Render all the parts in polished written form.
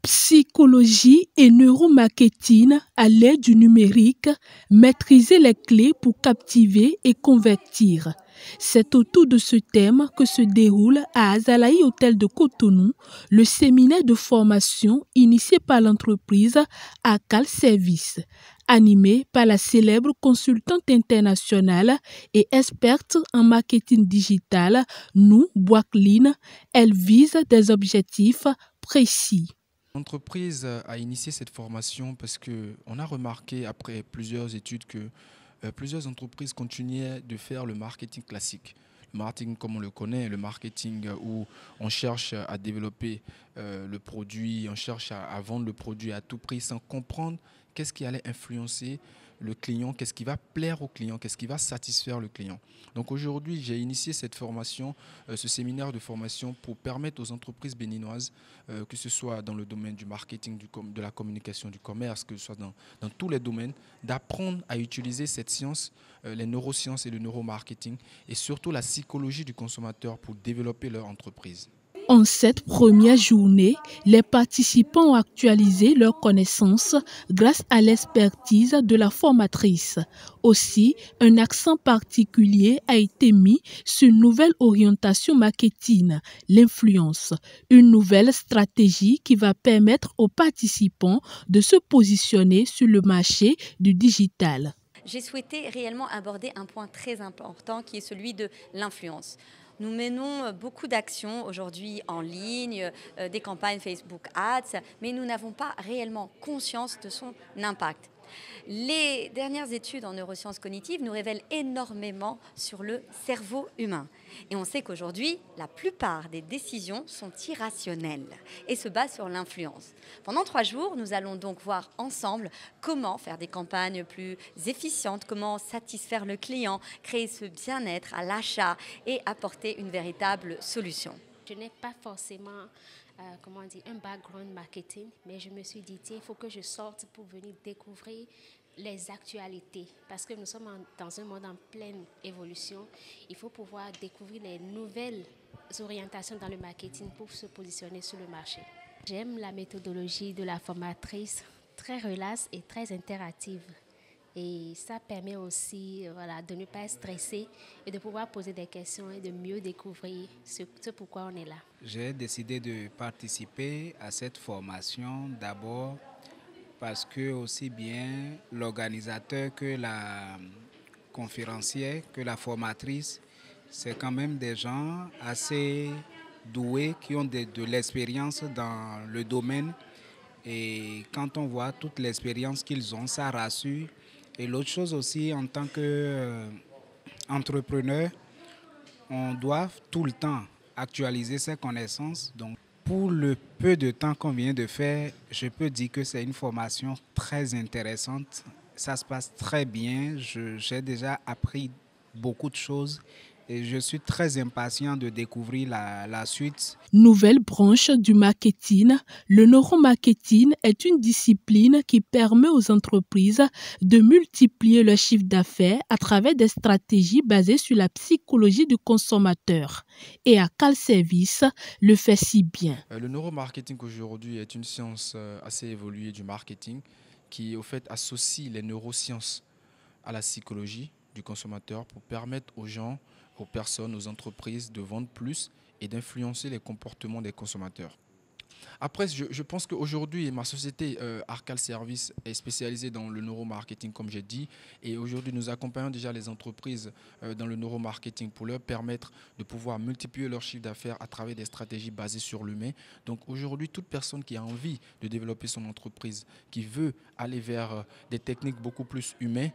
Psychologie et neuromarketing à l'aide du numérique, maîtriser les clés pour captiver et convertir. C'est autour de ce thème que se déroule à Azalaï Hôtel de Cotonou le séminaire de formation initié par l'entreprise Akal Service, animé par la célèbre consultante internationale et experte en marketing digital Nou Boakline. Elle vise des objectifs précis. L'entreprise a initié cette formation parce qu'on a remarqué après plusieurs études que plusieurs entreprises continuaient de faire le marketing classique. Le marketing comme on le connaît, le marketing où on cherche à développer le produit, on cherche à vendre le produit à tout prix sans comprendre qu'est-ce qui allait influencer le client, qu'est-ce qui va plaire au client, qu'est-ce qui va satisfaire le client. Donc aujourd'hui, j'ai initié cette formation, ce séminaire de formation pour permettre aux entreprises béninoises, que ce soit dans le domaine du marketing, de la communication, du commerce, que ce soit dans tous les domaines, d'apprendre à utiliser cette science, les neurosciences et le neuromarketing, et surtout la psychologie du consommateur pour développer leur entreprise. En cette première journée, les participants ont actualisé leurs connaissances grâce à l'expertise de la formatrice. Aussi, un accent particulier a été mis sur une nouvelle orientation marketing, l'influence, une nouvelle stratégie qui va permettre aux participants de se positionner sur le marché du digital. J'ai souhaité réellement aborder un point très important qui est celui de l'influence. Nous menons beaucoup d'actions aujourd'hui en ligne, des campagnes Facebook Ads, mais nous n'avons pas réellement conscience de son impact. Les dernières études en neurosciences cognitives nous révèlent énormément sur le cerveau humain. Et on sait qu'aujourd'hui, la plupart des décisions sont irrationnelles et se basent sur l'influence. Pendant 3 jours, nous allons donc voir ensemble comment faire des campagnes plus efficientes, comment satisfaire le client, créer ce bien-être à l'achat et apporter une véritable solution. Je n'ai pas forcément un background marketing, mais je me suis dit, il faut que je sorte pour venir découvrir les actualités, parce que nous sommes dans un monde en pleine évolution. Il faut pouvoir découvrir les nouvelles orientations dans le marketing pour se positionner sur le marché. J'aime la méthodologie de la formatrice, très relaxe et très interactive. Et ça permet aussi de ne pas être stressé et de pouvoir poser des questions et de mieux découvrir ce pourquoi on est là. J'ai décidé de participer à cette formation d'abord parce que aussi bien l'organisateur que la conférencière, que la formatrice, c'est quand même des gens assez doués qui ont de l'expérience dans le domaine. Et quand on voit toute l'expérience qu'ils ont, ça rassure. Et l'autre chose aussi, en tant qu'entrepreneur, on doit tout le temps actualiser ses connaissances. Donc, pour le peu de temps qu'on vient de faire, je peux dire que c'est une formation très intéressante. Ça se passe très bien. J'ai déjà appris beaucoup de choses. Et je suis très impatient de découvrir la suite. Nouvelle branche du marketing, le neuromarketing est une discipline qui permet aux entreprises de multiplier leur chiffre d'affaires à travers des stratégies basées sur la psychologie du consommateur. Et Akal Service le fait si bien. Le neuromarketing aujourd'hui est une science assez évoluée du marketing qui au fait associe les neurosciences à la psychologie du consommateur pour permettre aux gens, aux personnes, aux entreprises de vendre plus et d'influencer les comportements des consommateurs. Après, je pense qu'aujourd'hui, ma société Akal Service est spécialisée dans le neuromarketing, comme j'ai dit. Et aujourd'hui, nous accompagnons déjà les entreprises dans le neuromarketing pour leur permettre de pouvoir multiplier leur chiffre d'affaires à travers des stratégies basées sur l'humain. Donc aujourd'hui, toute personne qui a envie de développer son entreprise, qui veut aller vers des techniques beaucoup plus humaines,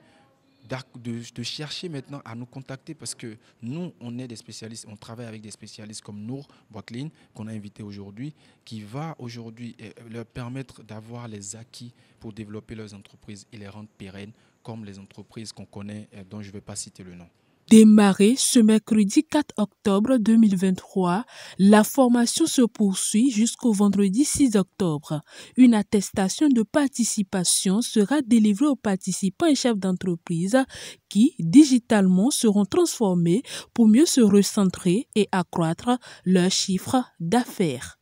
de chercher maintenant à nous contacter parce que nous, on est des spécialistes, on travaille avec des spécialistes comme Nou Boakline qu'on a invité aujourd'hui, qui va aujourd'hui leur permettre d'avoir les acquis pour développer leurs entreprises et les rendre pérennes comme les entreprises qu'on connaît dont je ne vais pas citer le nom. Démarrée ce mercredi 4 octobre 2023, la formation se poursuit jusqu'au vendredi 6 octobre. Une attestation de participation sera délivrée aux participants et chefs d'entreprise qui, digitalement, seront transformés pour mieux se recentrer et accroître leur chiffre d'affaires.